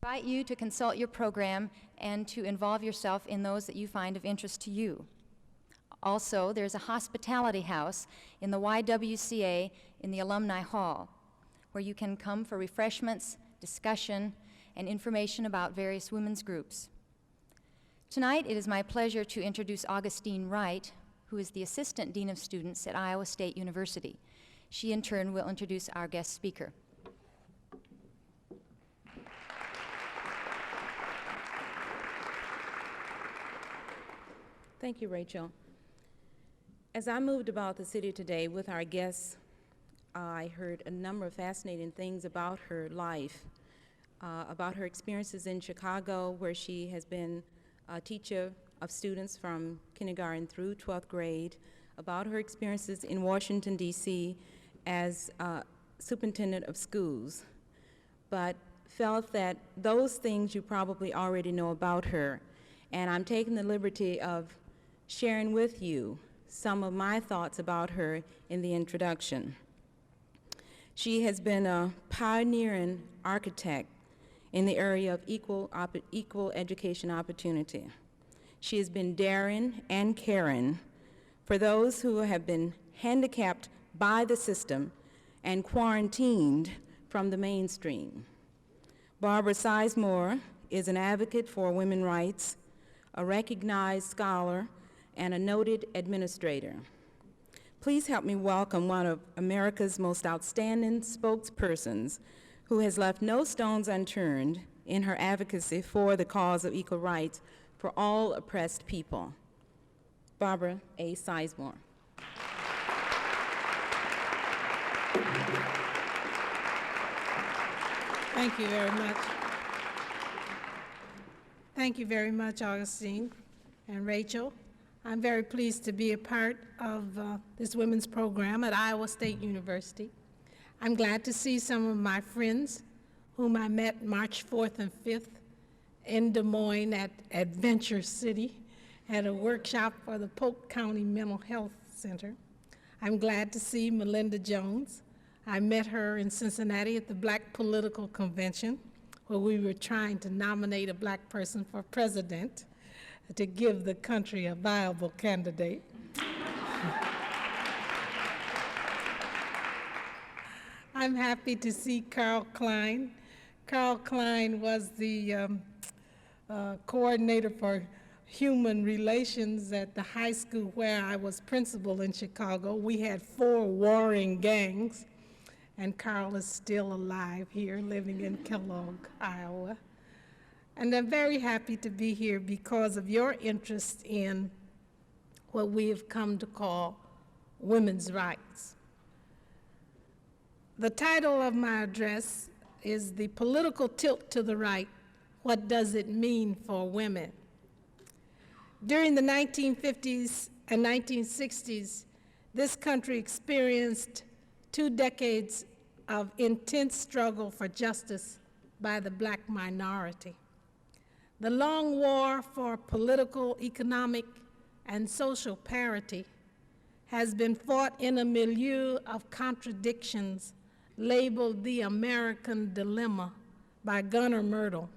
I invite you to consult your program and to involve yourself in those that you find of interest to you. Also, there's a hospitality house in the YWCA in the Alumni Hall, where you can come for refreshments, discussion, and information about various women's groups. Tonight, it is my pleasure to introduce Augustine Wright, who is the Assistant Dean of Students at Iowa State University. She, in turn, will introduce our guest speaker. Thank you, Rachel. As I moved about the city today with our guests, I heard a number of fascinating things about her life, about her experiences in Chicago, where she has been a teacher of students from kindergarten through 12th grade, about her experiences in Washington, D.C. as superintendent of schools, but felt that those things you probably already know about her, and I'm taking the liberty of sharing with you some of my thoughts about her in the introduction. She has been a pioneering architect in the area of equal education opportunity. She has been daring and caring for those who have been handicapped by the system and quarantined from the mainstream. Barbara Sizemore is an advocate for women's rights, a recognized scholar, and a noted administrator. Please help me welcome one of America's most outstanding spokespersons who has left no stones unturned in her advocacy for the cause of equal rights for all oppressed people, Barbara A. Sizemore. Thank you very much. Thank you very much, Augustine and Rachel. I'm very pleased to be a part of this women's program at Iowa State University. I'm glad to see some of my friends whom I met March 4th and 5th in Des Moines at Adventure City at a workshop for the Polk County Mental Health Center. I'm glad to see Melinda Jones. I met her in Cincinnati at the Black Political Convention, where we were trying to nominate a black person for president to give the country a viable candidate. I'm happy to see Carl Klein. Carl Klein was the coordinator for human relations at the high school where I was principal in Chicago. We had 4 warring gangs, and Carl is still alive here, living in Kellogg, Iowa. And I'm very happy to be here because of your interest in what we have come to call women's rights. The title of my address is The Political Tilt to the Right, What Does It Mean for Women? During the 1950s and 1960s, this country experienced 2 decades of intense struggle for justice by the black minority. The long war for political, economic, and social parity has been fought in a milieu of contradictions labeled the American Dilemma by Gunnar Myrdal,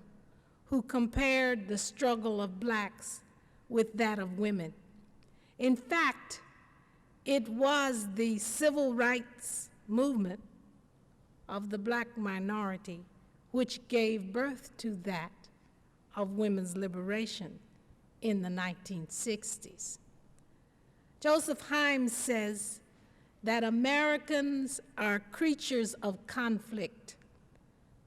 who compared the struggle of blacks with that of women. In fact, it was the civil rights movement of the black minority which gave birth to that of women's liberation in the 1960s. Joseph Himes says that Americans are creatures of conflict.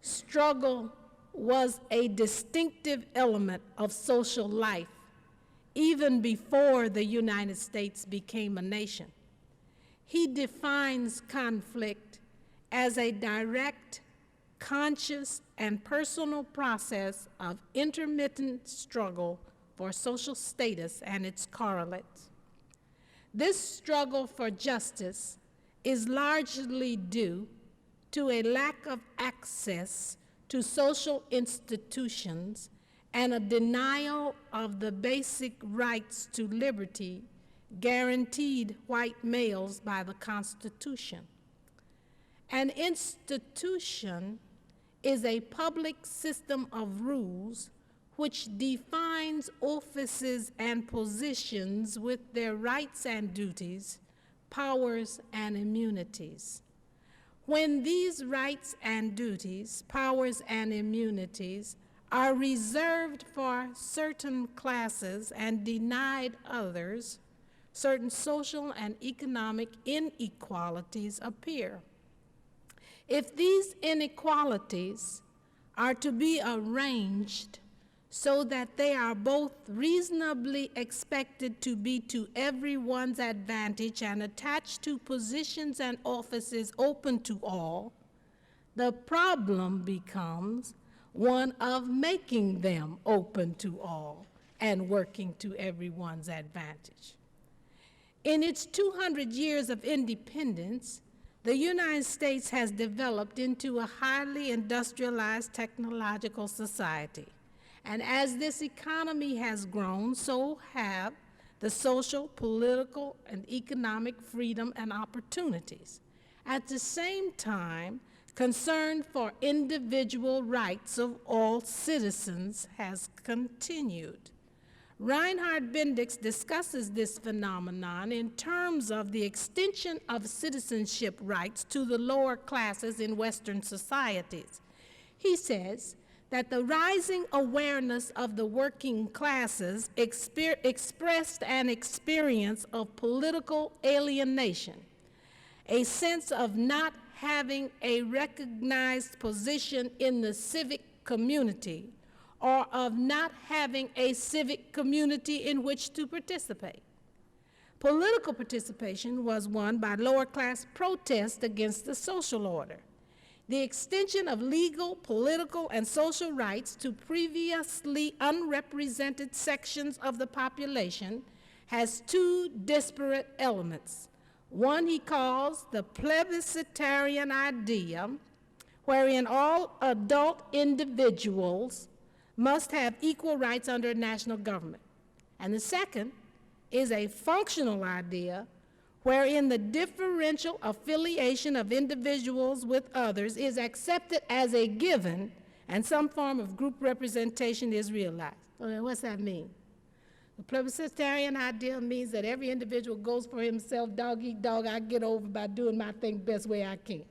Struggle was a distinctive element of social life even before the United States became a nation. He defines conflict as a direct, conscious, and personal process of intermittent struggle for social status and its correlates. This struggle for justice is largely due to a lack of access to social institutions and a denial of the basic rights to liberty guaranteed white males by the Constitution. An institution is a public system of rules which defines offices and positions with their rights and duties, powers and immunities. When these rights and duties, powers and immunities are reserved for certain classes and denied others, certain social and economic inequalities appear. If these inequalities are to be arranged so that they are both reasonably expected to be to everyone's advantage and attached to positions and offices open to all, the problem becomes one of making them open to all and working to everyone's advantage. In its 200 years of independence, the United States has developed into a highly industrialized technological society. And as this economy has grown, so have the social, political, and economic freedom and opportunities. At the same time, concern for individual rights of all citizens has continued. Reinhard Bendix discusses this phenomenon in terms of the extension of citizenship rights to the lower classes in Western societies. He says that the rising awareness of the working classes expressed an experience of political alienation, a sense of not having a recognized position in the civic community, or of not having a civic community in which to participate. Political participation was won by lower class protest against the social order. The extension of legal, political, and social rights to previously unrepresented sections of the population has two disparate elements. One he calls the plebiscitarian idea, wherein all adult individuals must have equal rights under a national government. And the second is a functional idea wherein the differential affiliation of individuals with others is accepted as a given and some form of group representation is realized. Okay, what's that mean? The plebiscitarian idea means that every individual goes for himself, dog eat dog, I get over by doing my thing best way I can.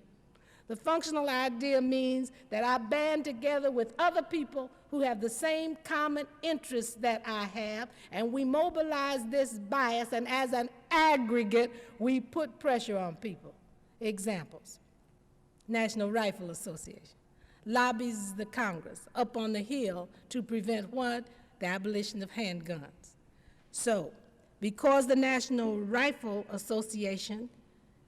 The functional idea means that I band together with other people who have the same common interests that I have, and we mobilize this bias, and as an aggregate, we put pressure on people. Examples: National Rifle Association lobbies the Congress up on the Hill to prevent what? The abolition of handguns. So, because the National Rifle Association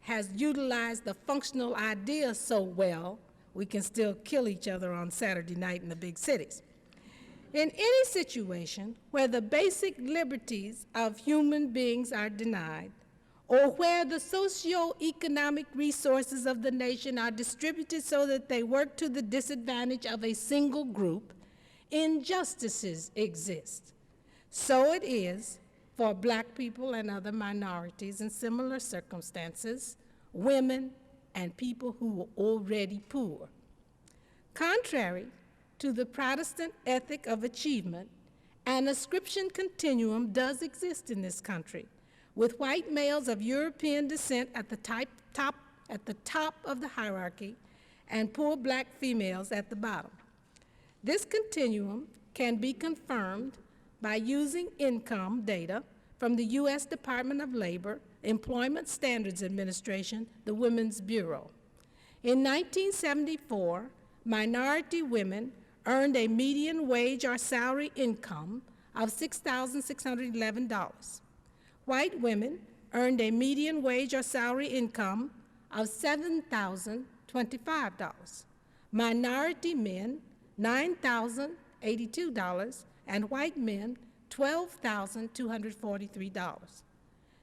has utilized the functional idea so well, we can still kill each other on Saturday night in the big cities. In any situation where the basic liberties of human beings are denied, or where the socio-economic resources of the nation are distributed so that they work to the disadvantage of a single group, injustices exist. So it is for Black people and other minorities in similar circumstances, women, and people who are already poor. Contrary to the Protestant ethic of achievement, an ascription continuum does exist in this country, with white males of European descent at the top of the hierarchy and poor Black females at the bottom. This continuum can be confirmed by using income data from the U.S. Department of Labor, Employment Standards Administration, the Women's Bureau. In 1974, minority women earned a median wage or salary income of $6,611. White women earned a median wage or salary income of $7,025. Minority men, $9,082, and white men, $12,243.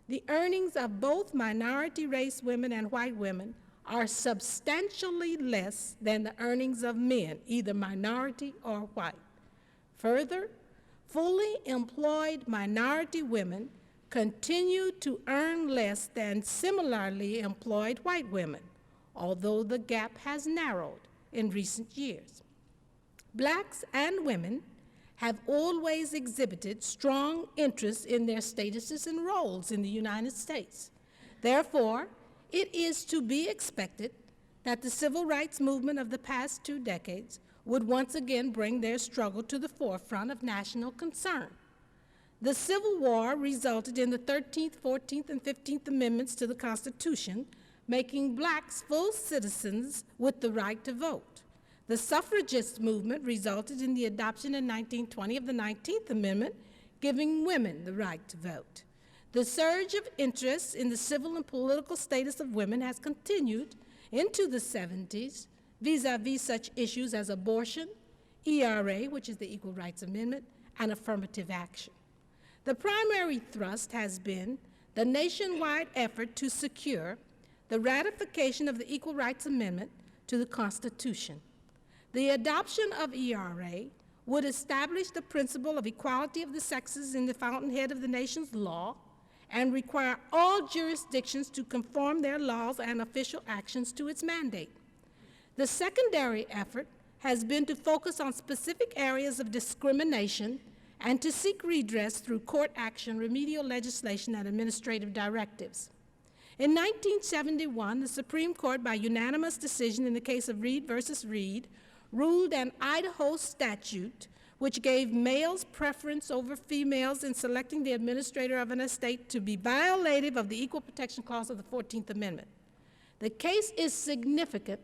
The earnings of both minority race women and white women are substantially less than the earnings of men, either minority or white. Further, fully employed minority women continue to earn less than similarly employed white women, although the gap has narrowed in recent years. Blacks and women have always exhibited strong interest in their statuses and roles in the United States. Therefore, it is to be expected that the civil rights movement of the past 2 decades would once again bring their struggle to the forefront of national concern. The Civil War resulted in the 13th, 14th, and 15th Amendments to the Constitution, making blacks full citizens with the right to vote. The suffragist movement resulted in the adoption in 1920 of the 19th Amendment, giving women the right to vote. The surge of interest in the civil and political status of women has continued into the 70s vis-a-vis such issues as abortion, ERA, which is the Equal Rights Amendment, and affirmative action. The primary thrust has been the nationwide effort to secure the ratification of the Equal Rights Amendment to the Constitution. The adoption of ERA would establish the principle of equality of the sexes in the fountainhead of the nation's law and require all jurisdictions to conform their laws and official actions to its mandate. The secondary effort has been to focus on specific areas of discrimination and to seek redress through court action, remedial legislation, and administrative directives. In 1971, the Supreme Court, by unanimous decision in the case of Reed versus Reed, ruled an Idaho statute which gave males preference over females in selecting the administrator of an estate to be violative of the Equal Protection Clause of the 14th Amendment. The case is significant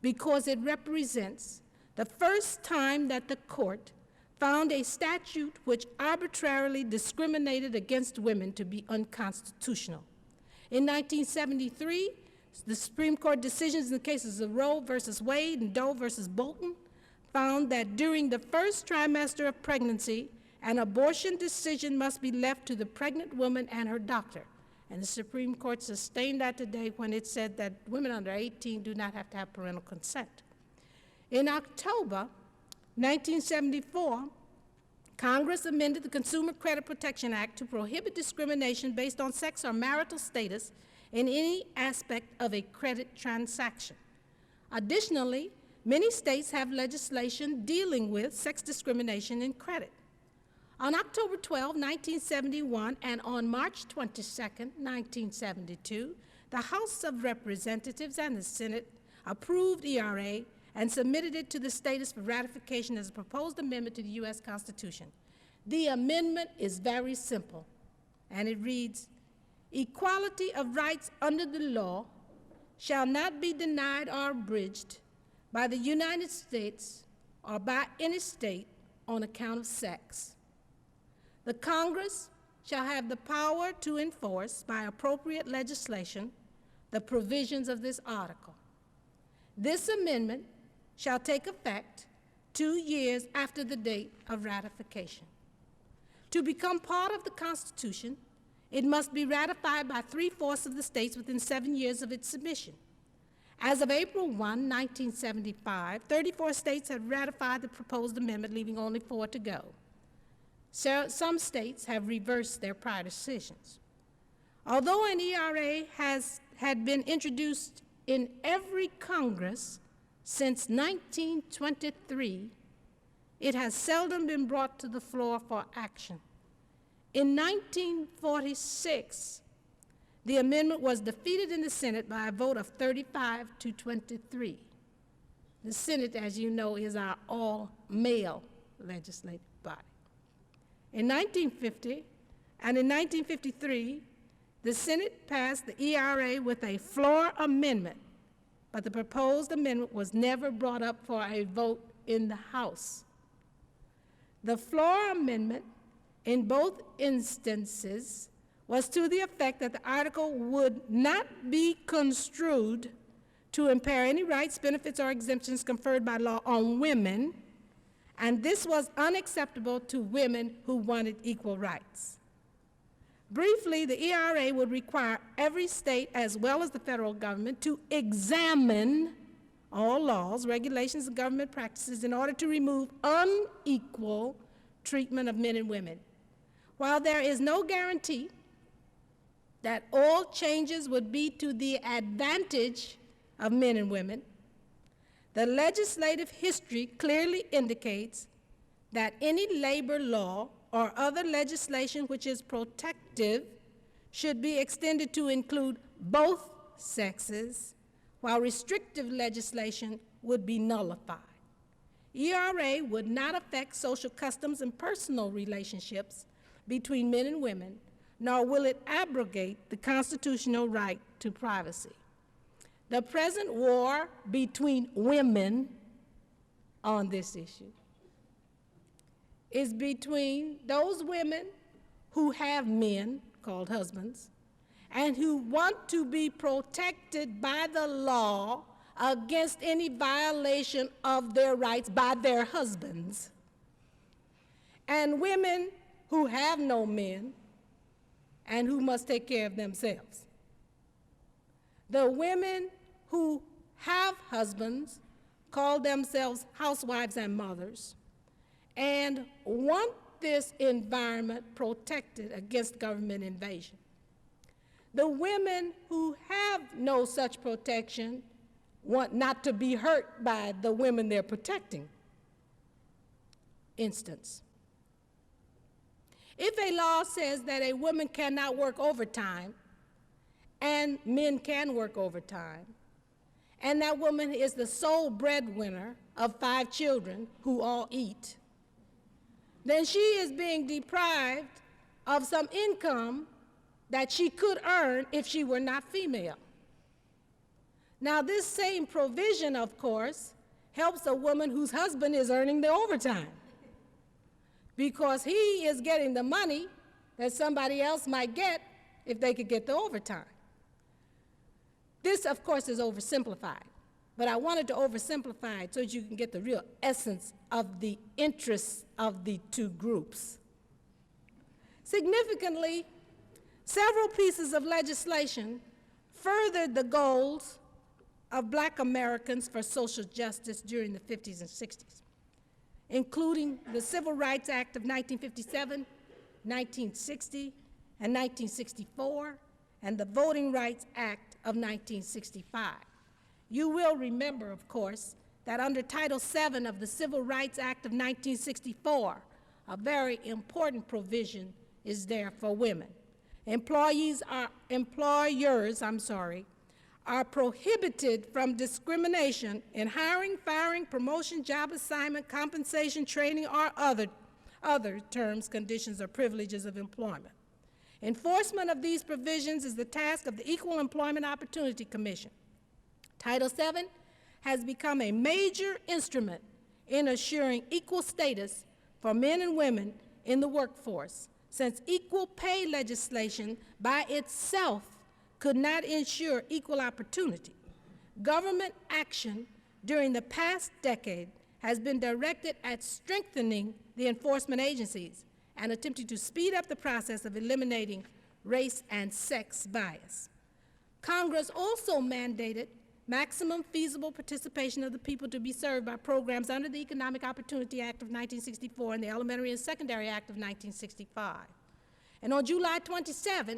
because it represents the first time that the court found a statute which arbitrarily discriminated against women to be unconstitutional. In 1973, the Supreme Court decisions in the cases of Roe versus Wade and Doe versus Bolton found that during the first trimester of pregnancy, an abortion decision must be left to the pregnant woman and her doctor. And the Supreme Court sustained that today when it said that women under 18 do not have to have parental consent. In October 1974, Congress amended the Consumer Credit Protection Act to prohibit discrimination based on sex or marital status in any aspect of a credit transaction. Additionally, many states have legislation dealing with sex discrimination in credit. On October 12, 1971, and on March 22, 1972, the House of Representatives and the Senate approved ERA and submitted it to the states for ratification as a proposed amendment to the U.S. Constitution. The amendment is very simple, and it reads, "Equality of rights under the law shall not be denied or abridged by the United States or by any state on account of sex. The Congress shall have the power to enforce by appropriate legislation the provisions of this article. This amendment shall take effect 2 years after the date of ratification. To become part of the Constitution, it must be ratified by 3/4 of the states within 7 years of its submission. As of April 1, 1975, 34 states had ratified the proposed amendment, leaving only 4 to go. So, some states have reversed their prior decisions. Although an ERA had been introduced in every Congress since 1923, it has seldom been brought to the floor for action. In 1946, the amendment was defeated in the Senate by a vote of 35 to 23. The Senate, as you know, is our all-male legislative body. In 1950 and in 1953, the Senate passed the ERA with a floor amendment, but the proposed amendment was never brought up for a vote in the House. The floor amendment in both instances was to the effect that the article would not be construed to impair any rights, benefits, or exemptions conferred by law on women, and this was unacceptable to women who wanted equal rights. Briefly, the ERA would require every state, as well as the federal government, to examine all laws, regulations, and government practices in order to remove unequal treatment of men and women. While there is no guarantee that all changes would be to the advantage of men and women, The legislative history clearly indicates that any labor law or other legislation which is protective should be extended to include both sexes, while restrictive legislation would be nullified. ERA would not affect social customs and personal relationships between men and women, nor will it abrogate the constitutional right to privacy. The present war between women on this issue is between those women who have men, called husbands, and who want to be protected by the law against any violation of their rights by their husbands, and women who have no men and who must take care of themselves. The women who have husbands call themselves housewives and mothers and want this environment protected against government invasion. The women who have no such protection want not to be hurt by the women they're protecting. Instance. If a law says that a woman cannot work overtime and men can work overtime, and that woman is the sole breadwinner of 5 children who all eat, then she is being deprived of some income that she could earn if she were not female. Now, this same provision, of course, helps a woman whose husband is earning the overtime, because he is getting the money that somebody else might get if they could get the overtime. This, of course, is oversimplified, but I wanted to oversimplify it so that you can get the real essence of the interests of the two groups. Significantly, several pieces of legislation furthered the goals of Black Americans for social justice during the 50s and 60s, including the Civil Rights Act of 1957, 1960, and 1964, and the Voting Rights Act of 1965. You will remember, of course, that under Title VII of the Civil Rights Act of 1964, a very important provision is there for women. Employers are prohibited from discrimination in hiring, firing, promotion, job assignment, compensation, training, or other terms, conditions, or privileges of employment. Enforcement of these provisions is the task of the Equal Employment Opportunity Commission. Title VII has become a major instrument in assuring equal status for men and women in the workforce, since equal pay legislation by itself could not ensure equal opportunity. Government action during the past decade has been directed at strengthening the enforcement agencies and attempting to speed up the process of eliminating race and sex bias. Congress also mandated maximum feasible participation of the people to be served by programs under the Economic Opportunity Act of 1964 and the Elementary and Secondary Act of 1965. And on July 27,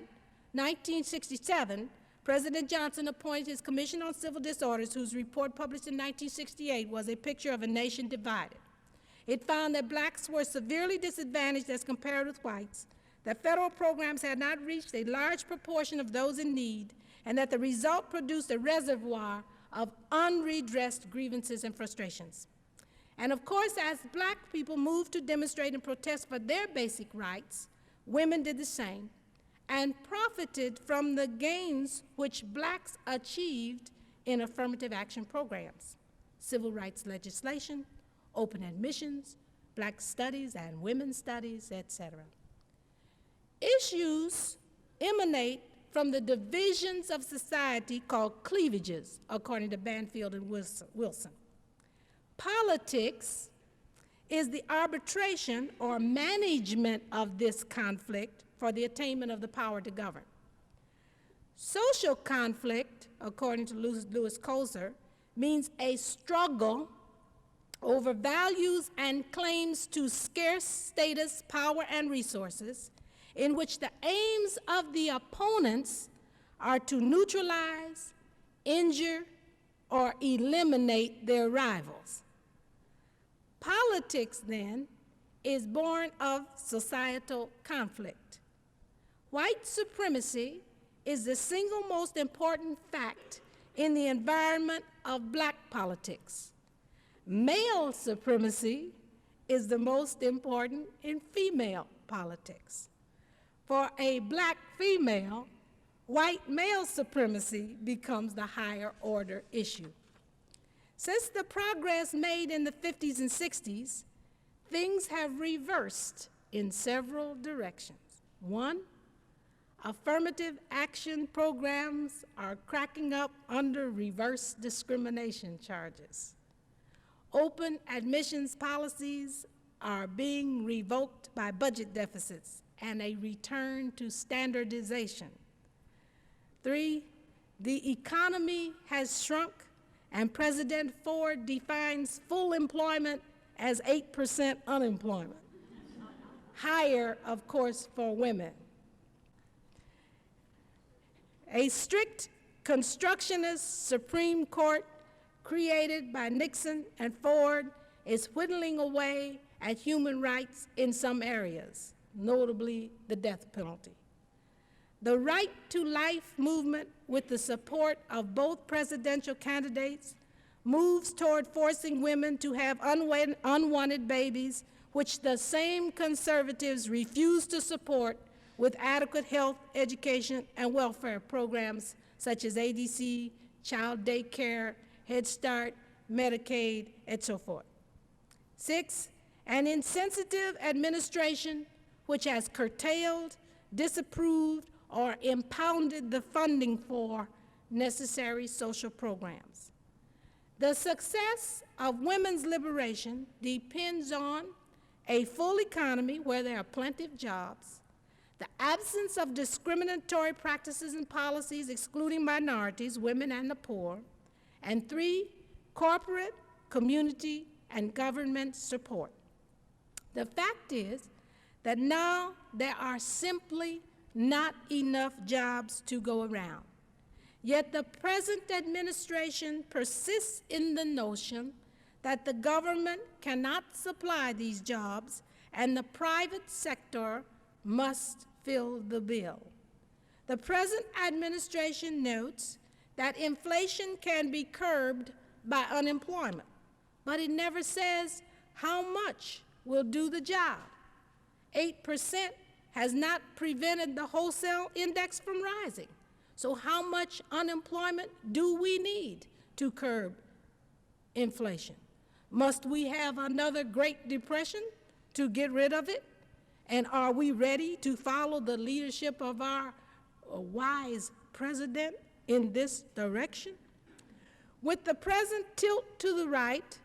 1967, President Johnson appointed his Commission on Civil Disorders, whose report published in 1968 was a picture of a nation divided. It found that blacks were severely disadvantaged as compared with whites, that federal programs had not reached a large proportion of those in need, and that the result produced a reservoir of unredressed grievances and frustrations. And of course, as black people moved to demonstrate and protest for their basic rights, women did the same and profited from the gains which blacks achieved in affirmative action programs, civil rights legislation, open admissions, black studies and women's studies, etc. Issues emanate from the divisions of society called cleavages, according to Banfield and Wilson. Politics is the arbitration or management of this conflict for the attainment of the power to govern. Social conflict, according to Louis Koser, means a struggle over values and claims to scarce status, power, and resources, in which the aims of the opponents are to neutralize, injure, or eliminate their rivals. Politics, then, is born of societal conflict. White supremacy is the single most important fact in the environment of black politics. Male supremacy is the most important in female politics. For a black female, white male supremacy becomes the higher order issue. Since the progress made in the 50s and 60s, things have reversed in several directions. One, affirmative action programs are cracking up under reverse discrimination charges. Open admissions policies are being revoked by budget deficits and a return to standardization. 3, the economy has shrunk, and President Ford defines full employment as 8% unemployment. Higher, of course, for women. A strict constructionist Supreme Court created by Nixon and Ford is whittling away at human rights in some areas, notably the death penalty. The Right to Life movement, with the support of both presidential candidates, moves toward forcing women to have unwanted babies, which the same conservatives refuse to support with adequate health, education, and welfare programs such as ADC, child daycare, Head Start, Medicaid, and so forth. 6, an insensitive administration which has curtailed, disapproved, or impounded the funding for necessary social programs. The success of women's liberation depends on a full economy where there are plenty of jobs, the absence of discriminatory practices and policies excluding minorities, women, and the poor, and 3, corporate, community, and government support. The fact is that now there are simply not enough jobs to go around. Yet the present administration persists in the notion that the government cannot supply these jobs and the private sector must fill the bill. The present administration notes that inflation can be curbed by unemployment, but it never says how much will do the job. 8% has not prevented the wholesale index from rising. So how much unemployment do we need to curb inflation? Must we have another Great Depression to get rid of it? And are we ready to follow the leadership of our wise president in this direction? With the present tilt to the right,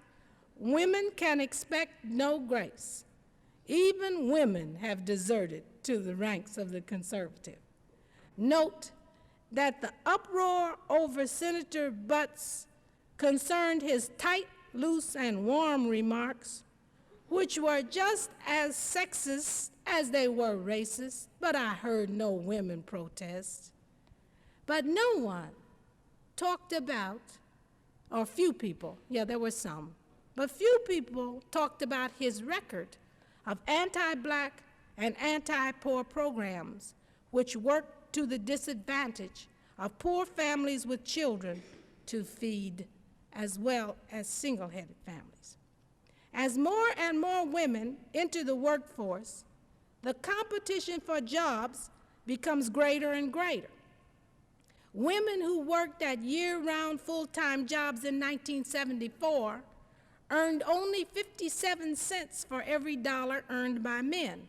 women can expect no grace. Even women have deserted to the ranks of the conservative. Note that the uproar over Senator Butts concerned his tight, loose, and warm remarks, which were just as sexist as they were racist, but I heard no women protest. But no one talked about, or few people, yeah, there were some, but few people talked about his record of anti-black and anti-poor programs which worked to the disadvantage of poor families with children to feed, as well as single-headed families. As more and more women enter the workforce, the competition for jobs becomes greater and greater. Women who worked at year-round full-time jobs in 1974 earned only 57 cents for every dollar earned by men.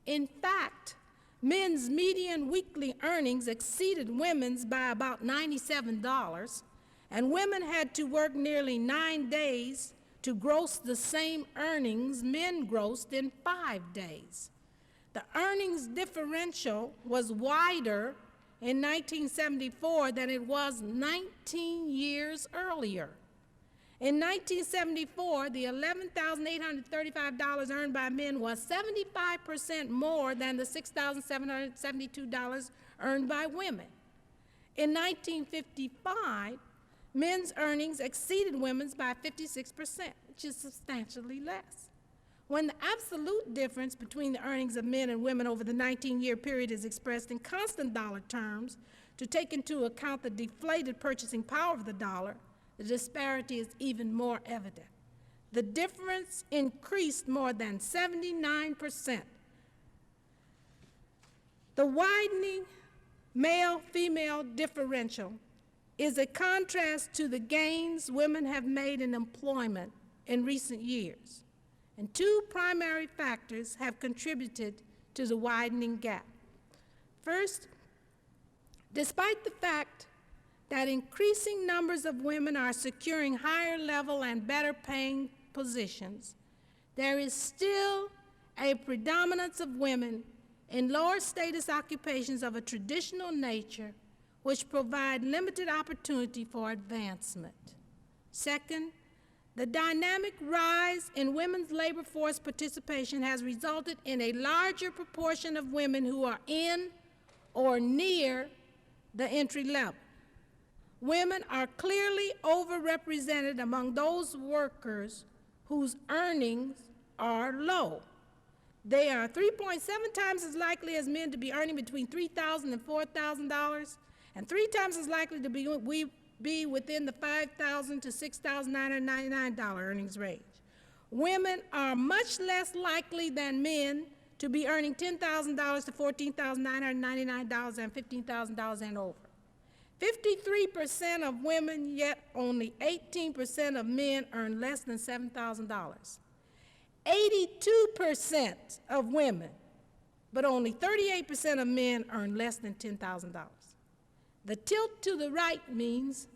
In fact, men's median weekly earnings exceeded women's by about $97, and women had to work nearly 9 days to gross the same earnings men grossed in 5 days. The earnings differential was wider in 1974 than it was 19 years earlier. In 1974, the $11,835 earned by men was 75% more than the $6,772 earned by women. In 1955, men's earnings exceeded women's by 56%, which is substantially less. When the absolute difference between the earnings of men and women over the 19-year period is expressed in constant dollar terms to take into account the deflated purchasing power of the dollar, the disparity is even more evident. The difference increased more than 79%. The widening male-female differential is a contrast to the gains women have made in employment in recent years. And two primary factors have contributed to the widening gap. First, despite the fact that increasing numbers of women are securing higher level and better paying positions, there is still a predominance of women in lower status occupations of a traditional nature which provide limited opportunity for advancement. Second, the dynamic rise in women's labor force participation has resulted in a larger proportion of women who are in or near the entry level. Women are clearly overrepresented among those workers whose earnings are low. They are 3.7 times as likely as men to be earning between $3,000 and $4,000, and 3 times as likely to be within the $5,000 to $6,999 earnings range. Women are much less likely than men to be earning $10,000 to $14,999 and $15,000 and over. 53% of women, yet only 18% of men earn less than $7,000. 82% of women, but only 38% of men earn less than $10,000. The tilt to the right means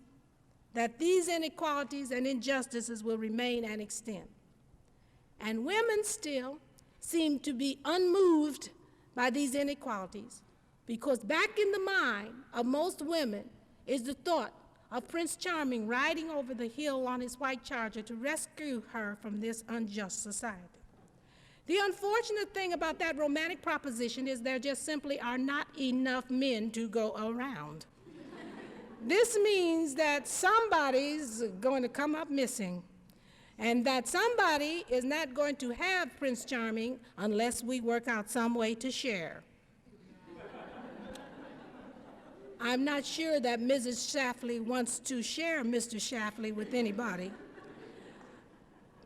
that these inequalities and injustices will remain and extend. And women still seem to be unmoved by these inequalities because back in the mind of most women is the thought of Prince Charming riding over the hill on his white charger to rescue her from this unjust society. The unfortunate thing about that romantic proposition is there just simply are not enough men to go around. This means that somebody's going to come up missing, and that somebody is not going to have Prince Charming unless we work out some way to share. I'm not sure that Mrs. Shafley wants to share Mr. Shafley with anybody,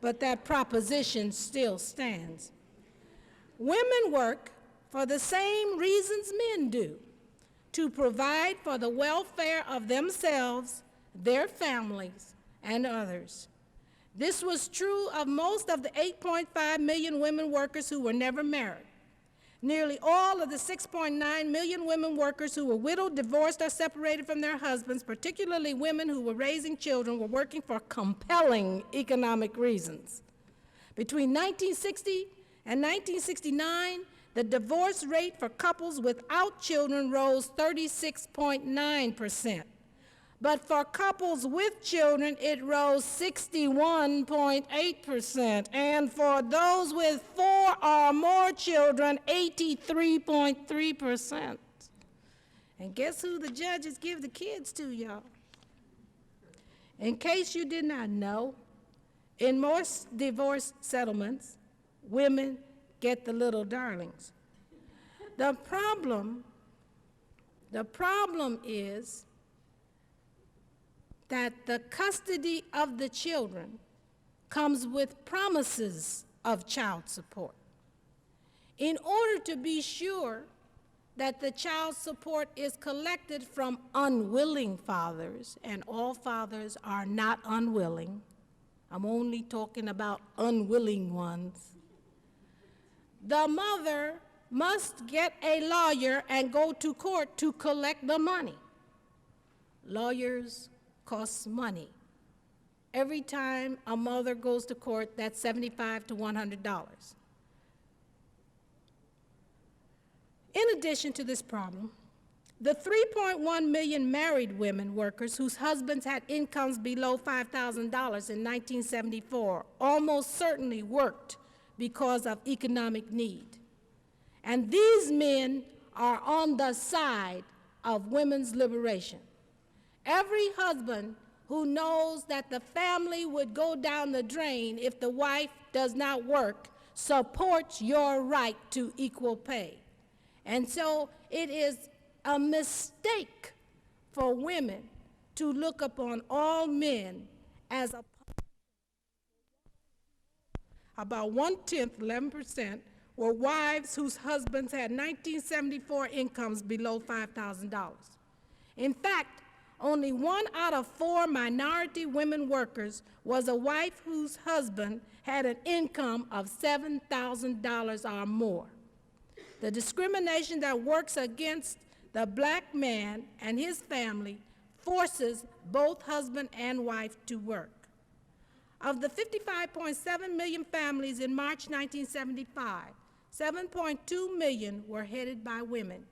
but that proposition still stands. Women work for the same reasons men do, to provide for the welfare of themselves, their families, and others. This was true of most of the 8.5 million women workers who were never married. Nearly all of the 6.9 million women workers who were widowed, divorced, or separated from their husbands, particularly women who were raising children, were working for compelling economic reasons. Between 1960 and 1969, the divorce rate for couples without children rose 36.9%. But for couples with children, it rose 61.8%. And for those with 4 or more children, 83.3%. And guess who the judges give the kids to, y'all? In case you did not know, in most divorce settlements, women get the little darlings. The problem is that the custody of the children comes with promises of child support. In order to be sure that the child support is collected from unwilling fathers, and all fathers are not unwilling, I'm only talking about unwilling ones, the mother must get a lawyer and go to court to collect the money. Lawyers cost money. Every time a mother goes to court, that's $75 to $100. In addition to this problem, the 3.1 million married women workers whose husbands had incomes below $5,000 in 1974 almost certainly worked because of economic need. And these men are on the side of women's liberation. Every husband who knows that the family would go down the drain if the wife does not work supports your right to equal pay. And so it is a mistake for women to look upon all men as a about 1/10, 11%, were wives whose husbands had 1974 incomes below $5,000. In fact, only 1 out of 4 minority women workers was a wife whose husband had an income of $7,000 or more. The discrimination that works against the black man and his family forces both husband and wife to work. Of the 55.7 million families in March 1975, 7.2 million were headed by women.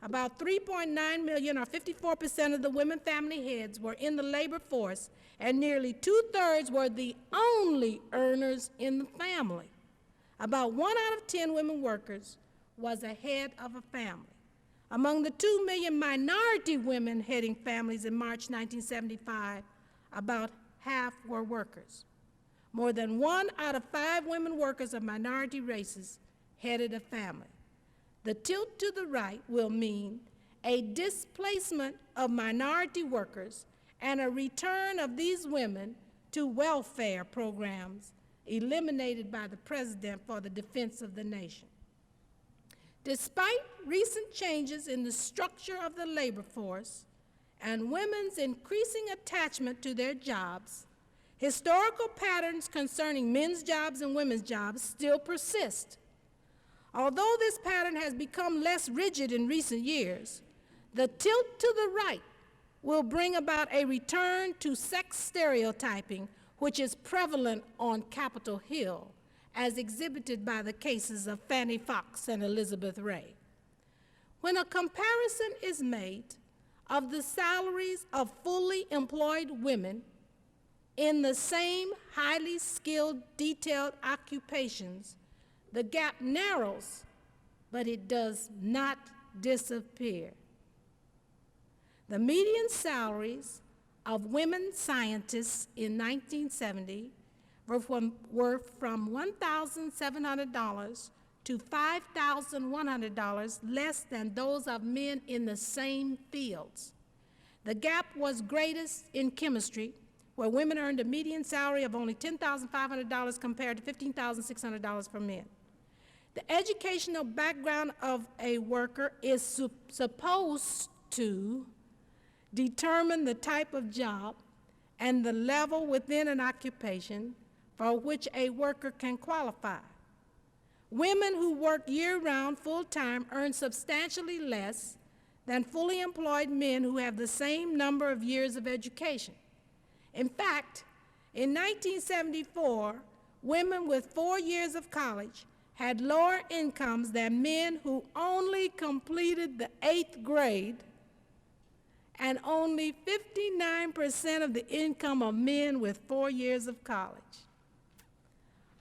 About 3.9 million, or 54% of the women family heads, were in the labor force, and nearly 2/3 were the only earners in the family. About 1 out of 10 women workers was a head of a family. Among the 2 million minority women heading families in March 1975, about half were workers. More than 1 out of 5 women workers of minority races headed a family. The tilt to the right will mean a displacement of minority workers and a return of these women to welfare programs eliminated by the President for the defense of the nation. Despite recent changes in the structure of the labor force and women's increasing attachment to their jobs, historical patterns concerning men's jobs and women's jobs still persist. Although this pattern has become less rigid in recent years, the tilt to the right will bring about a return to sex stereotyping, which is prevalent on Capitol Hill, as exhibited by the cases of Fannie Fox and Elizabeth Ray. When a comparison is made of the salaries of fully employed women in the same highly skilled, detailed occupations, the gap narrows, but it does not disappear. The median salaries of women scientists in 1970 were from $1,700 to $5,100 less than those of men in the same fields. The gap was greatest in chemistry, where women earned a median salary of only $10,500 compared to $15,600 for men. The educational background of a worker is supposed to determine the type of job and the level within an occupation for which a worker can qualify. Women who work year-round full-time earn substantially less than fully employed men who have the same number of years of education. In fact, in 1974, women with 4 years of college had lower incomes than men who only completed the 8th grade, and only 59% of the income of men with 4 years of college.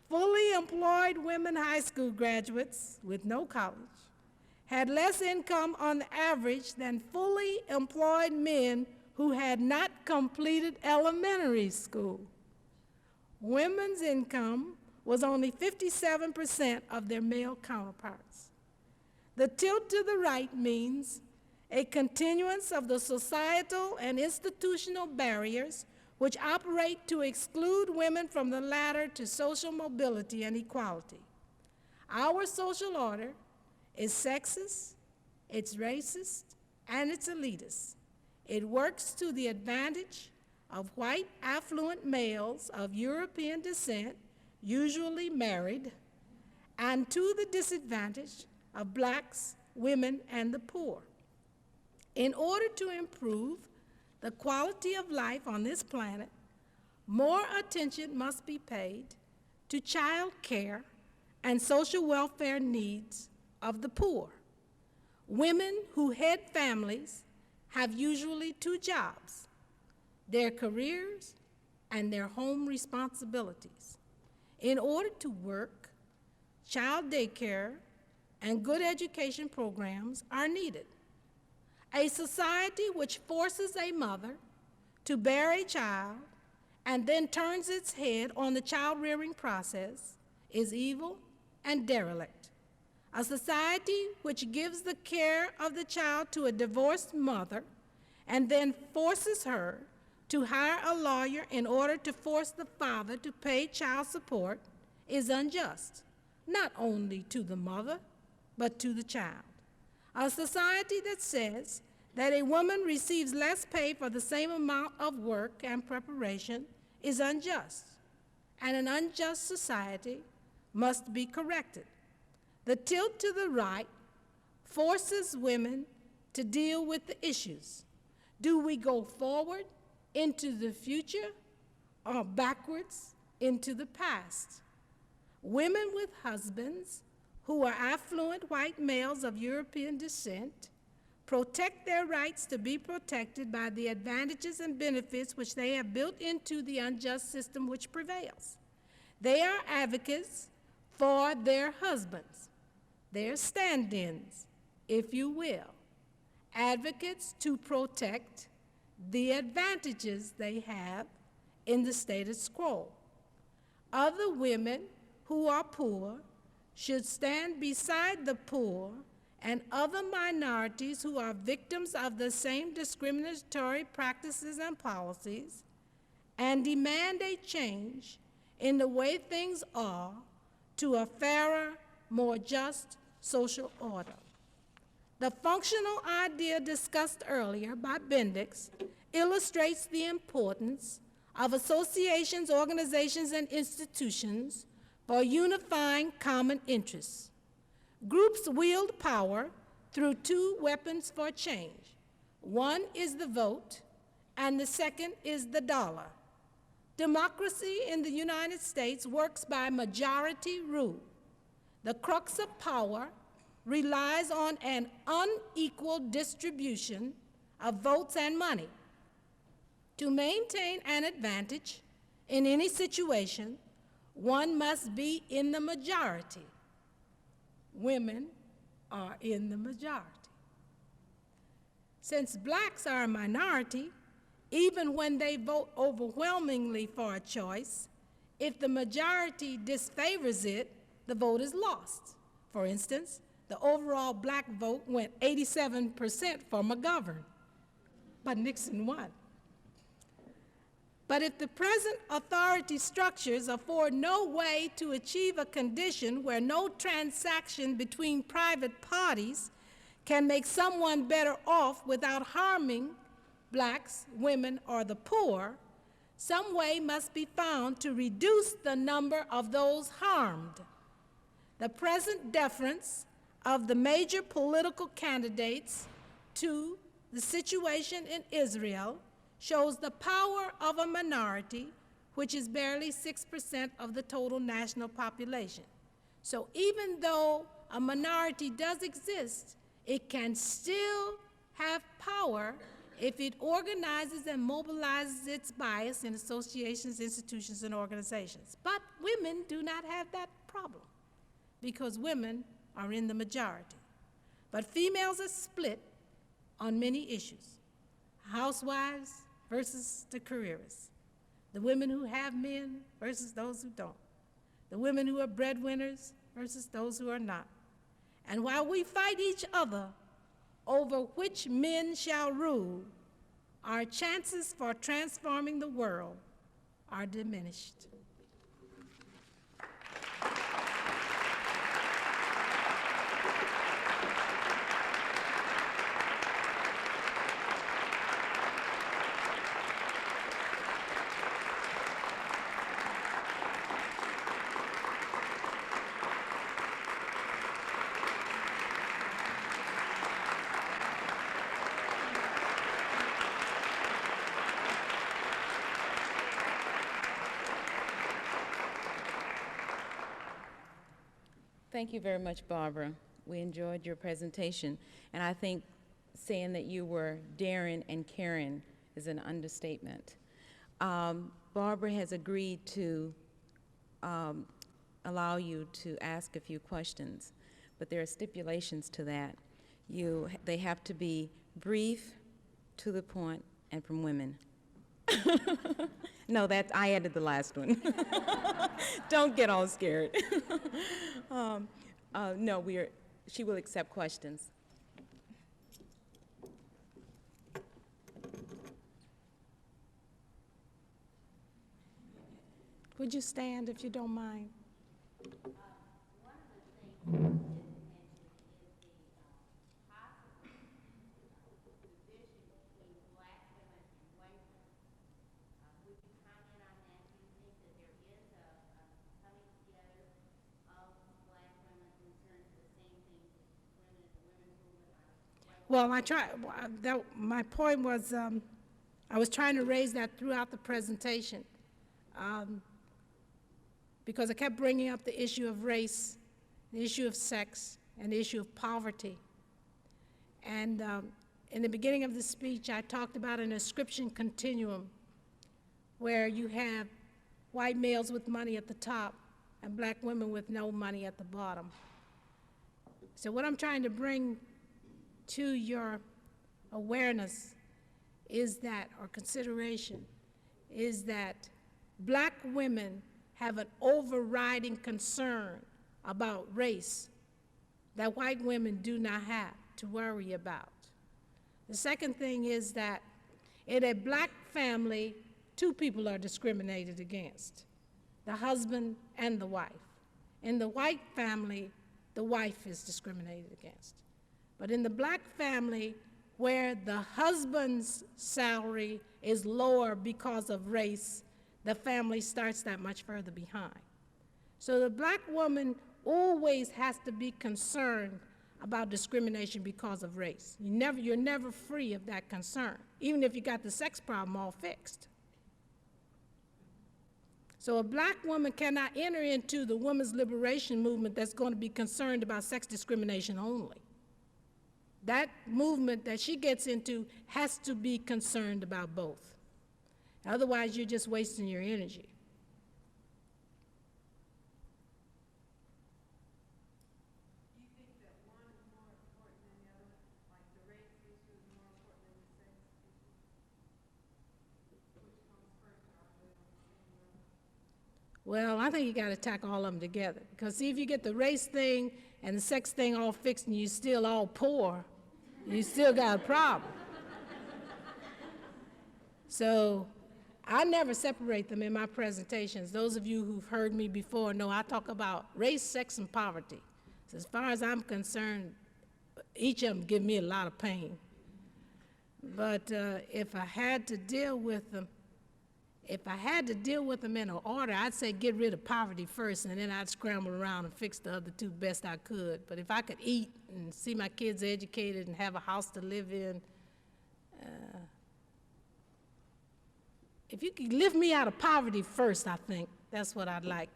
Fully employed women high school graduates with no college had less income on average than fully employed men who had not completed elementary school. Women's income was only 57% of their male counterparts. The tilt to the right means a continuance of the societal and institutional barriers which operate to exclude women from the ladder to social mobility and equality. Our social order is sexist, it's racist, and it's elitist. It works to the advantage of white, affluent males of European descent, usually married, and to the disadvantage of blacks, women, and the poor. In order to improve the quality of life on this planet, more attention must be paid to child care and social welfare needs of the poor. Women who head families have usually 2 jobs: their careers and their home responsibilities. In order to work, child daycare and good education programs are needed. A society which forces a mother to bear a child and then turns its head on the child-rearing process is evil and derelict. A society which gives the care of the child to a divorced mother and then forces her to hire a lawyer in order to force the father to pay child support is unjust, not only to the mother, but to the child. A society that says that a woman receives less pay for the same amount of work and preparation is unjust, and an unjust society must be corrected. The tilt to the right forces women to deal with the issues. Do we go forward into the future or backwards into the past? Women with husbands who are affluent white males of European descent protect their rights to be protected by the advantages and benefits which they have built into the unjust system which prevails. They are advocates for their husbands, their stand-ins, if you will, advocates to protect the advantages they have in the status quo. Other women who are poor should stand beside the poor and other minorities who are victims of the same discriminatory practices and policies and demand a change in the way things are to a fairer, more just social order. The functional idea discussed earlier by Bendix illustrates the importance of associations, organizations, and institutions for unifying common interests. Groups wield power through two weapons for change. One is the vote, and the second is the dollar. Democracy in the United States works by majority rule. The crux of power relies on an unequal distribution of votes and money. To maintain an advantage in any situation, one must be in the majority. Women are in the majority. Since blacks are a minority, even when they vote overwhelmingly for a choice, if the majority disfavors it, the vote is lost. For instance, the overall black vote went 87% for McGovern, but Nixon won. But if the present authority structures afford no way to achieve a condition where no transaction between private parties can make someone better off without harming blacks, women, or the poor, some way must be found to reduce the number of those harmed. The present deference of the major political candidates to the situation in Israel shows the power of a minority, which is barely 6% of the total national population. So even though a minority does exist, it can still have power if it organizes and mobilizes its bias in associations, institutions, and organizations. But women do not have that problem because women are in the majority. But females are split on many issues. Housewives versus the careerists. The women who have men versus those who don't. The women who are breadwinners versus those who are not. And while we fight each other over which men shall rule, our chances for transforming the world are diminished. Thank you very much, Barbara. We enjoyed your presentation, and I think saying that you were daring and caring is an understatement. Barbara has agreed to allow you to ask a few questions, but there are stipulations to that. They have to be brief, to the point, and from women. No, I added the last one. Don't get all scared. No, she will accept questions. Would you stand if you don't mind? Well, my point was, I was trying to raise that throughout the presentation, because I kept bringing up the issue of race, the issue of sex, and the issue of poverty. And in the beginning of the speech, I talked about an ascription continuum where you have white males with money at the top and black women with no money at the bottom. So what I'm trying to bring to your awareness is that, or consideration, is that black women have an overriding concern about race that white women do not have to worry about. The second thing is that in a black family, two people are discriminated against, the husband and the wife. In the white family, the wife is discriminated against. But in the black family, where the husband's salary is lower because of race, the family starts that much further behind. So the black woman always has to be concerned about discrimination because of race. You're never free of that concern, even if you got the sex problem all fixed. So a black woman cannot enter into the women's liberation movement that's going to be concerned about sex discrimination only. That movement that she gets into has to be concerned about both. Otherwise, you're just wasting your energy. Do you think that one is more important than the other? Like the race issue is more important than the sex issue? Which comes first, or are they on the same level? Well, I think you got to tackle all of them together. Because see, if you get the race thing and the sex thing all fixed and you're still all poor, you still got a problem. So I never separate them in my presentations. Those of you who've heard me before know I talk about race, sex, and poverty. So as far as I'm concerned, each of them give me a lot of pain. But if I had to deal with them, in an order, I'd say get rid of poverty first, and then I'd scramble around and fix the other two best I could. But if I could eat and see my kids educated and have a house to live in, if you could lift me out of poverty first, I think that's what I'd like.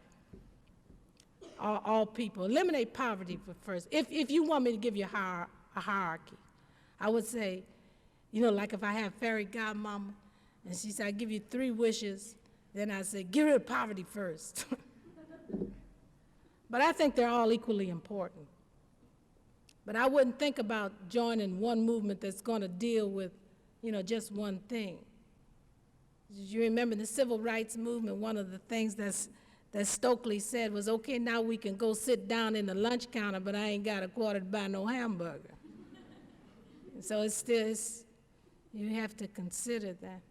All people, eliminate poverty first. If you want me to give you a hierarchy, I would say, like if I have fairy godmama, and she said, I give you 3 wishes, then I say, get rid of poverty first. But I think they're all equally important. But I wouldn't think about joining one movement that's going to deal with, just one thing. You remember the civil rights movement, one of the things that Stokely said was, okay, now we can go sit down in the lunch counter, but I ain't got a quarter to buy no hamburger. And so you have to consider that.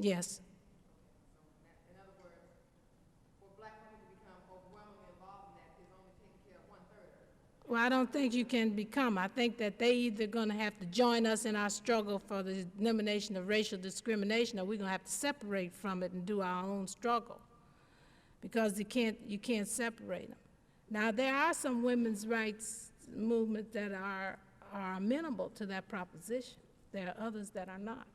Yes. In other words, for black women to become overwhelmingly involved in that is only taking care of 1/3. Well, I don't think you can become. I think that they either going to have to join us in our struggle for the elimination of racial discrimination, or we're going to have to separate from it and do our own struggle, because you can't separate them. Now, there are some women's rights movements that are amenable to that proposition. There are others that are not.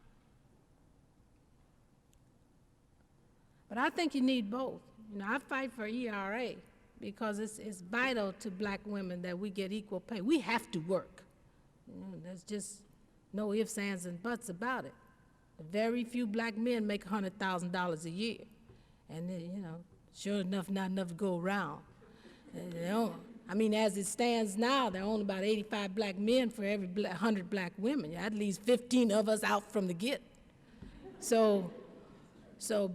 But I think you need both. I fight for ERA because it's vital to black women that we get equal pay. We have to work. There's just no ifs, ands, and buts about it. Very few black men make $100,000 a year. And, sure enough, not enough to go around. I mean, as it stands now, there are only about 85 black men for every 100 black women. That leaves 15 of us out from the get. So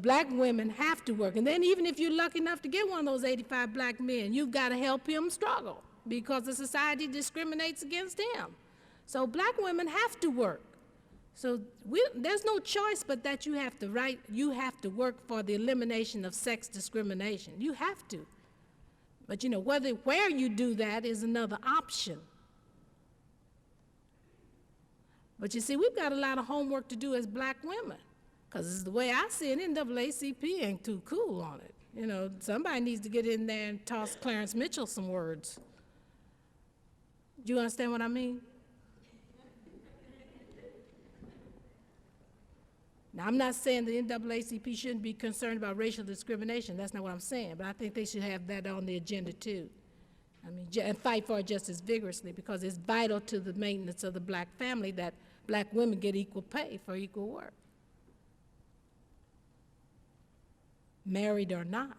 black women have to work. And then even if you're lucky enough to get one of those 85 black men, you've got to help him struggle because the society discriminates against him. So black women have to work. So there's no choice but that you have to work for the elimination of sex discrimination. You have to. But you know, where you do that is another option. But you see, we've got a lot of homework to do as black women. Because the way I see it, NAACP ain't too cool on it. You know, somebody needs to get in there and toss Clarence Mitchell some words. Do you understand what I mean? Now, I'm not saying the NAACP shouldn't be concerned about racial discrimination. That's not what I'm saying. But I think they should have that on the agenda, too. I mean, and fight for it just as vigorously because it's vital to the maintenance of the black family that black women get equal pay for equal work, married or not.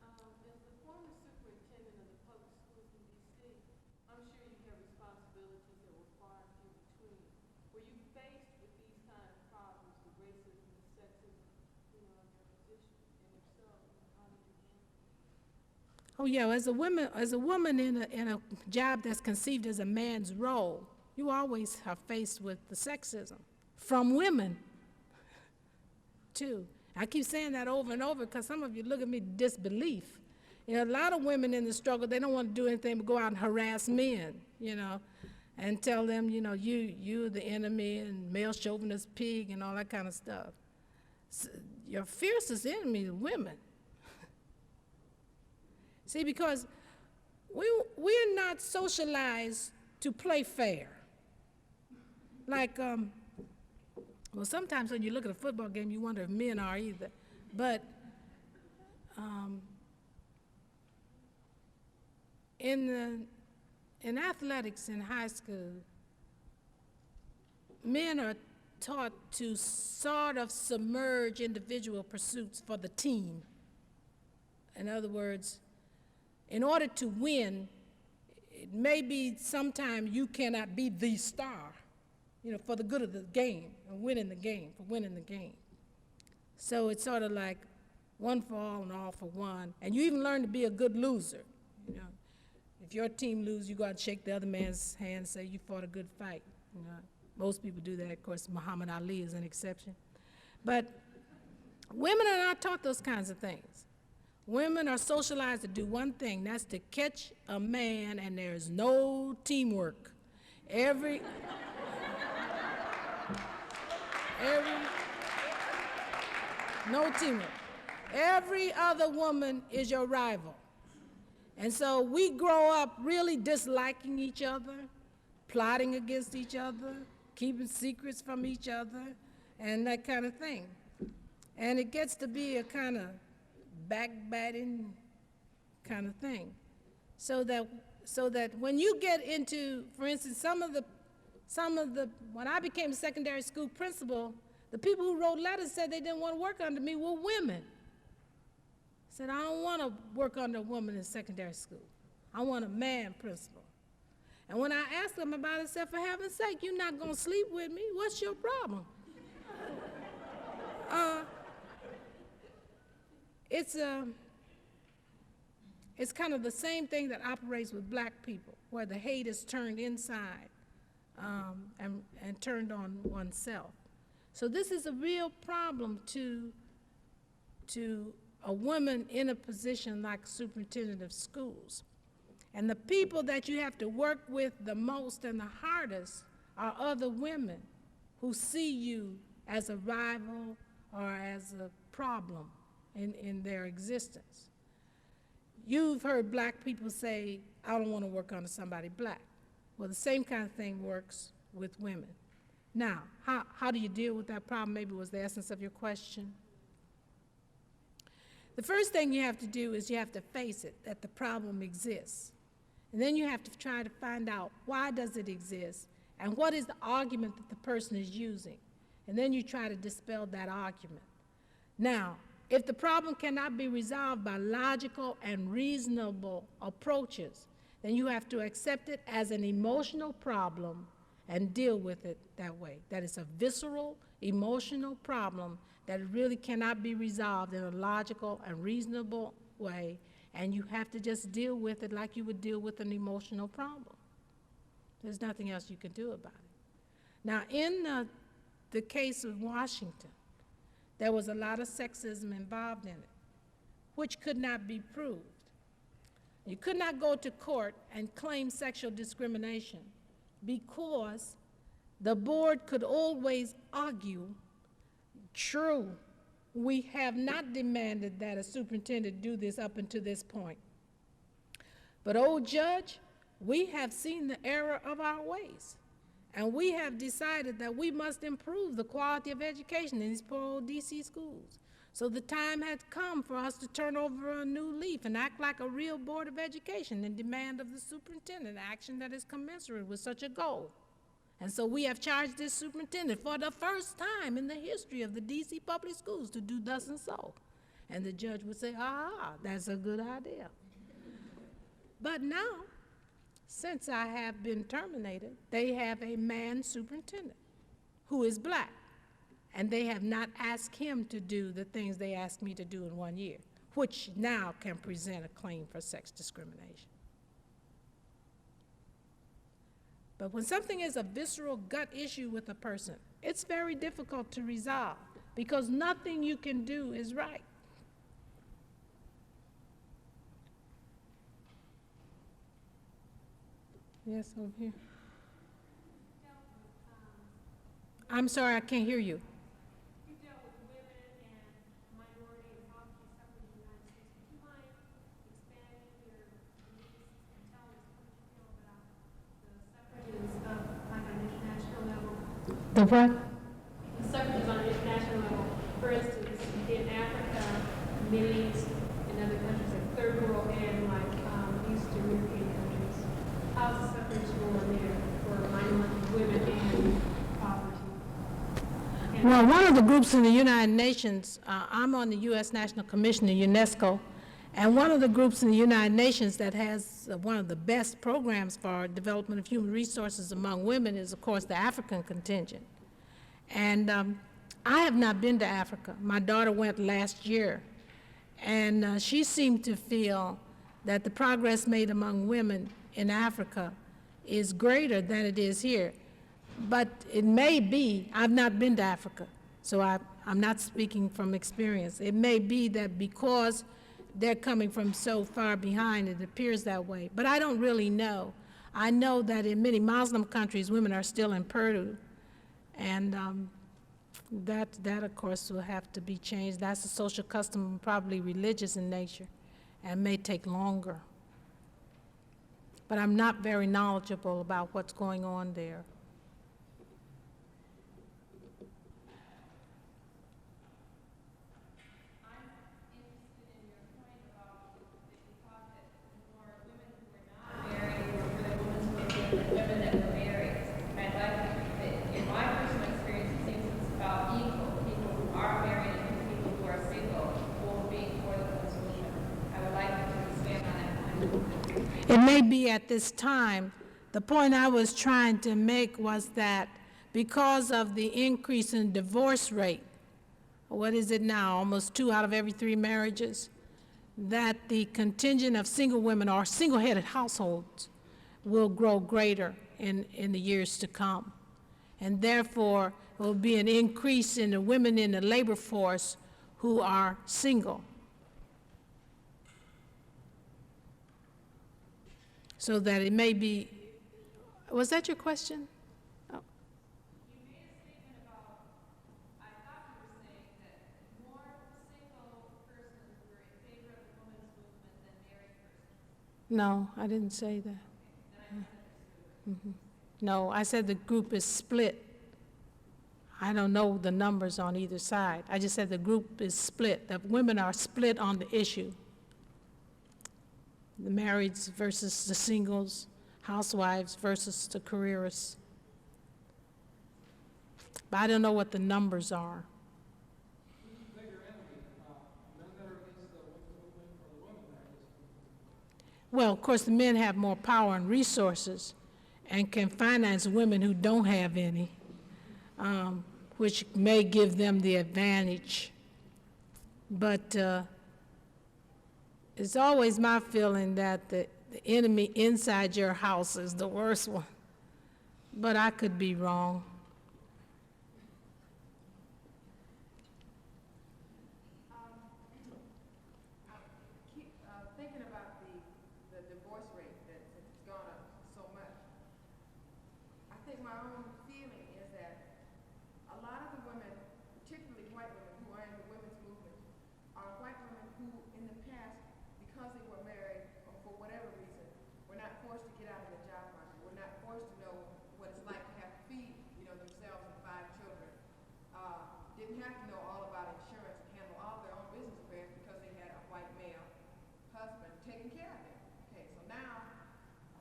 As the former superintendent of the public schools in D.C., I'm sure you have responsibilities that were far and few between. Were you faced with these kind of problems with racism and sexism, in your position? And if so, how did you handle it? Oh yeah, as a woman in a job that's conceived as a man's role, you always are faced with the sexism from women, too. I keep saying that over and over because some of you look at me with disbelief. You know, a lot of women in the struggle, they don't want to do anything but go out and harass men, you know, and tell them, you know, you're the enemy and male chauvinist pig and all that kind of stuff. So your fiercest enemy is women. See, because we're not socialized to play fair. Like, well, sometimes when you look at a football game, you wonder if men are either. But in athletics in high school, men are taught to sort of submerge individual pursuits for the team. In other words, in order to win, it may be sometime you cannot be the star, you know, for the good of the game, and winning the game, for winning the game. So it's sort of like one for all and all for one. And you even learn to be a good loser. You know, if your team loses, you go out and shake the other man's hand and say you fought a good fight. You know, most people do that. Of course, Muhammad Ali is an exception. But women are not taught those kinds of things. Women are socialized to do one thing, that's to catch a man, and there's no teamwork. No teamwork. Every other woman is your rival. And so we grow up really disliking each other, plotting against each other, keeping secrets from each other, and that kind of thing. And it gets to be a kind of backbiting kind of thing. So that when you get into, for instance, when I became a secondary school principal, the people who wrote letters said they didn't want to work under me were women. Said, I don't want to work under a woman in secondary school. I want a man principal. And when I asked them about it, I said, for heaven's sake, you're not going to sleep with me? What's your problem? It's kind of the same thing that operates with black people, where the hate is turned inside and turned on oneself. So this is a real problem to a woman in a position like superintendent of schools. And the people that you have to work with the most and the hardest are other women who see you as a rival or as a problem in their existence. You've heard black people say, I don't want to work under somebody black. Well, the same kind of thing works with women. Now, how do you deal with that problem? Maybe was the essence of your question. The first thing you have to do is you have to face it, that the problem exists. And then you have to try to find out why does it exist and what is the argument that the person is using. And then you try to dispel that argument. Now, if the problem cannot be resolved by logical and reasonable approaches, then you have to accept it as an emotional problem and deal with it that way. That is a visceral, emotional problem that really cannot be resolved in a logical and reasonable way, and you have to just deal with it like you would deal with an emotional problem. There's nothing else you can do about it. Now, in the case of Washington, there was a lot of sexism involved in it, which could not be proved. You could not go to court and claim sexual discrimination because the board could always argue, true, we have not demanded that a superintendent do this up until this point. But, oh, Judge, we have seen the error of our ways, and we have decided that we must improve the quality of education in these poor old DC schools. So the time has come for us to turn over a new leaf and act like a real Board of Education and demand of the superintendent action that is commensurate with such a goal. And so we have charged this superintendent for the first time in the history of the DC public schools to do thus and so. And the judge would say, that's a good idea. But now, since I have been terminated, they have a man superintendent who is black, and they have not asked him to do the things they asked me to do in 1 year, which now can present a claim for sex discrimination. But when something is a visceral gut issue with a person, it's very difficult to resolve because nothing you can do is right. Yes, over here. I'm sorry, I can't hear you. You dealt with women and minority and poverty suffering in the United States. Would you mind expanding your beliefs and telling us what you feel about the suffrages like on an international level? The what? The suffrages on an international level. For instance, in Africa, Middle East, and other countries like third world and like Eastern European countries. How's the suffrage going there for minority women and poverty? Well, one of the groups in the United Nations, I'm on the U.S. National Commission of UNESCO, and one of the groups in the United Nations that has one of the best programs for development of human resources among women is, of course, the African contingent. And I have not been to Africa. My daughter went last year, and she seemed to feel that the progress made among women in Africa is greater than it is here. But it may be, I've not been to Africa, so I'm not speaking from experience. It may be that because they're coming from so far behind, it appears that way. But I don't really know. I know that in many Muslim countries, women are still in Purdue, and that, of course, will have to be changed. That's a social custom, probably religious in nature, and may take longer. But I'm not very knowledgeable about what's going on there. Women that were married. I'd like, in my personal experience, it seems it's about equal. People who are married and people who are single, both being for the solution. I would like to expand on that point. It may be at this time. The point I was trying to make was that because of the increase in divorce rate, what is it now, almost 2 out of every 3 marriages, that the contingent of single women or single-headed households will grow greater in the years to come. And therefore, there will be an increase in the women in the labor force who are single. So that it may be, was that your question? Oh. You made a statement about, I thought you were saying that more single persons were in favor of the women's movement than married persons. No, I didn't say that. No, I said the group is split. I don't know the numbers on either side. I just said the group is split. The women are split on the issue. The marrieds versus the singles, housewives versus the careerists. But I don't know what the numbers are. well, of course, the men have more power and resources and can finance women who don't have any, which may give them the advantage. But it's always my feeling that the enemy inside your house is the worst one. But I could be wrong. Keep thinking about the divorce rate that's gone up so much. I think my own feeling is that a lot of the women, particularly white women who are in the women's movement, are white women who in the past, because they were married or for whatever reason, were not forced to get out of the job market, were not forced to know what it's like to have to feed, themselves and 5 children. Didn't have to know all about insurance and handle all their own business affairs because they had a white male husband taking care of them. Okay, so now,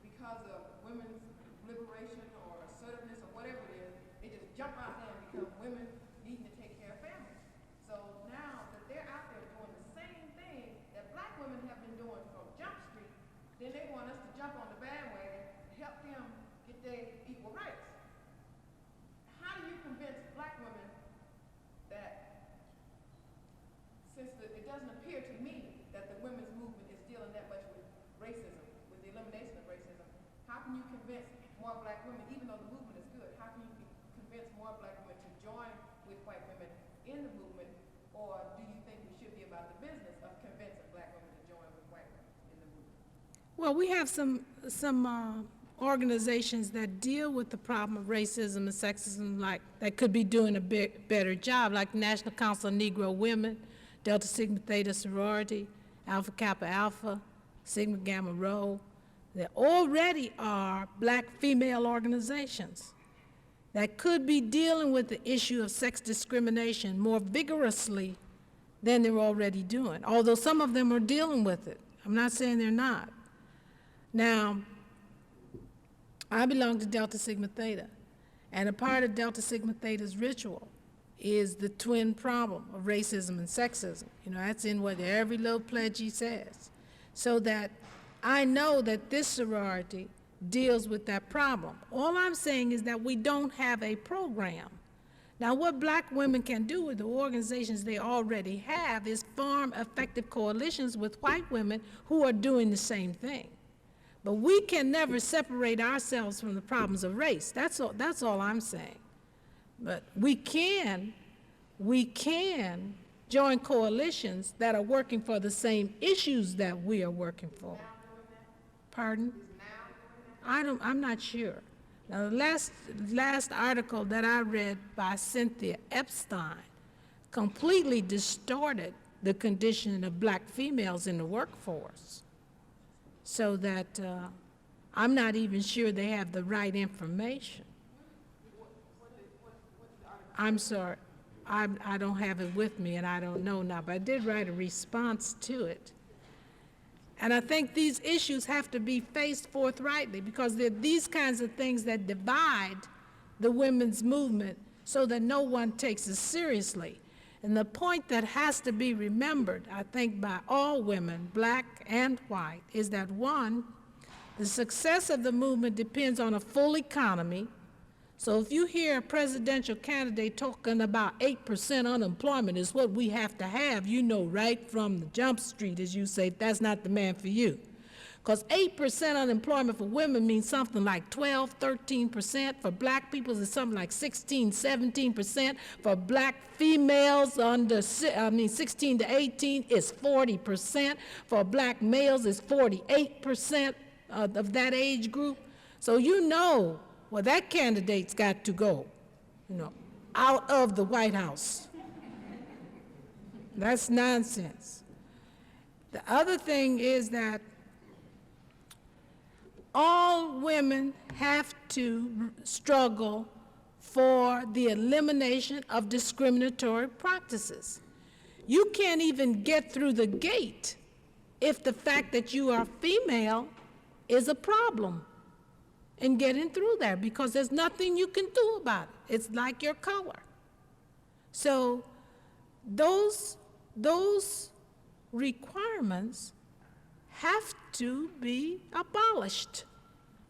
because of women's liberation or assertiveness or whatever it is, they just jump out there and become women needing to take care of families. So now that they're out there doing the same thing that black women have been doing from Jump Street, then they want us to jump on the bandwagon and help them get their equal rights. How do you convince black women that, since it doesn't appear to me that the women's movement is dealing that much with racism, with the elimination of racism, how can you convince more black women, even though the movement is good, how can you convince more black women to join with white women in the movement, or do you think we should be about the business of convincing black women to join with white women in the movement? Well, we have some organizations that deal with the problem of racism and sexism, like that could be doing a better job, like National Council of Negro Women, Delta Sigma Theta Sorority, Alpha Kappa Alpha, Sigma Gamma Rho. There already are black female organizations that could be dealing with the issue of sex discrimination more vigorously than they're already doing, although some of them are dealing with it. I'm not saying they're not. Now, I belong to Delta Sigma Theta, and a part of Delta Sigma Theta's ritual is the twin problem of racism and sexism. That's in what every little pledgee says. So that I know that this sorority deals with that problem. All I'm saying is that we don't have a program. Now, what black women can do with the organizations they already have is form effective coalitions with white women who are doing the same thing. But we can never separate ourselves from the problems of race. That's all I'm saying. But we can join coalitions that are working for the same issues that we are working for. Pardon? I'm not sure. Now, the last article that I read by Cynthia Epstein completely distorted the condition of black females in the workforce, so that I'm not even sure they have the right information. I'm sorry, I don't have it with me and I don't know now, but I did write a response to it. And I think these issues have to be faced forthrightly, because they're these kinds of things that divide the women's movement so that no one takes it seriously. And the point that has to be remembered, I think, by all women, black and white, is that, one, the success of the movement depends on a full economy. So if you hear a presidential candidate talking about 8% unemployment is what we have to have, you know right from the Jump Street, as you say, that's not the man for you. Because 8% unemployment for women means something like 12, 13%. For black people, it's something like 16, 17%. For black females under 16 to 18, it's 40%. For black males, it's 48% of that age group. So well, that candidate's got to go, out of the White House. That's nonsense. The other thing is that all women have to struggle for the elimination of discriminatory practices. You can't even get through the gate if the fact that you are female is a problem in getting through there, because there's nothing you can do about it. It's like your color. So those requirements have to be abolished.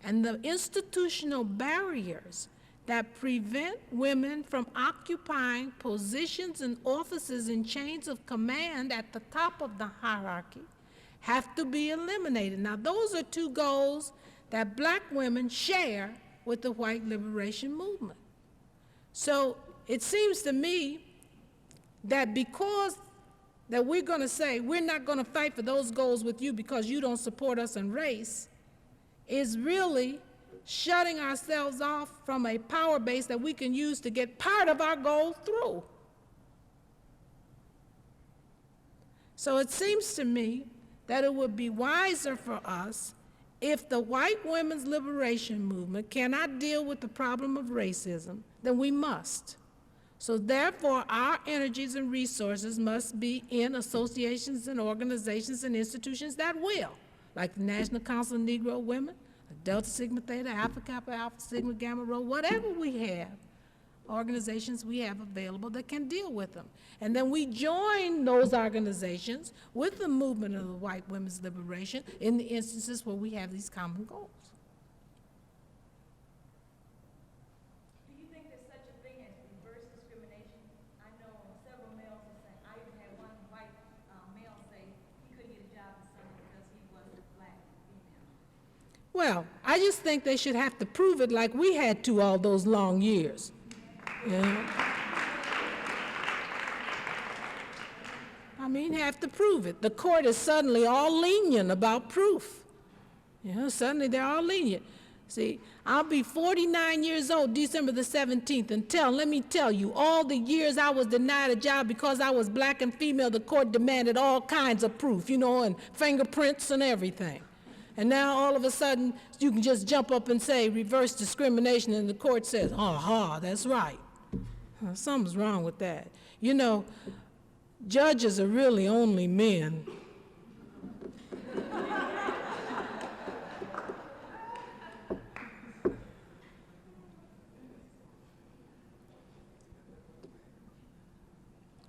And the institutional barriers that prevent women from occupying positions and offices and chains of command at the top of the hierarchy have to be eliminated. Now, those are two goals that black women share with the white liberation movement. So it seems to me that because that we're going to say we're not going to fight for those goals with you because you don't support us in race is really shutting ourselves off from a power base that we can use to get part of our goal through. So it seems to me that it would be wiser for us if the white women's liberation movement cannot deal with the problem of racism, then we must. So therefore, our energies and resources must be in associations and organizations and institutions that will, like the National Council of Negro Women, Delta Sigma Theta, Alpha Kappa, Alpha Sigma Gamma Rho, whatever we have, organizations we have available that can deal with them. And then we join those organizations with the movement of the white women's liberation in the instances where we have these common goals. Do you think there's such a thing as reverse discrimination? I know several males are saying, I even had one white male say he couldn't get a job in summer because he wasn't black and female. Well, I just think they should have to prove it like we had to all those long years. You know? I mean, have to prove it. The court is suddenly all lenient about proof. You know, suddenly they're all lenient. See, I'll be 49 years old December the 17th, and let me tell you, all the years I was denied a job because I was black and female, the court demanded all kinds of proof, you know, and fingerprints and everything. And now all of a sudden, you can just jump up and say reverse discrimination, and the court says, aha, that's right. Something's wrong with that. You know, judges are really only men.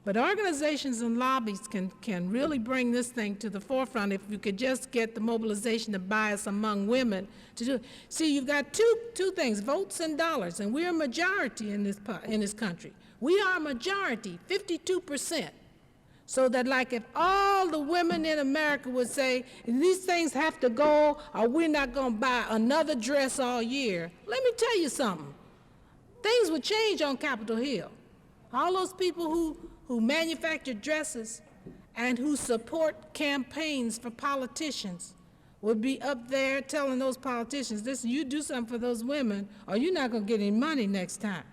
But organizations and lobbies can really bring this thing to the forefront if you could just get the mobilization of bias among women to do it. See, you've got two things, votes and dollars, and we're a majority in this country. We are a majority, 52%. So that like if all the women in America would say, these things have to go or we're not going to buy another dress all year, let me tell you something. Things would change on Capitol Hill. All those people who manufacture dresses and who support campaigns for politicians would be up there telling those politicians, listen, you do something for those women or you're not going to get any money next time.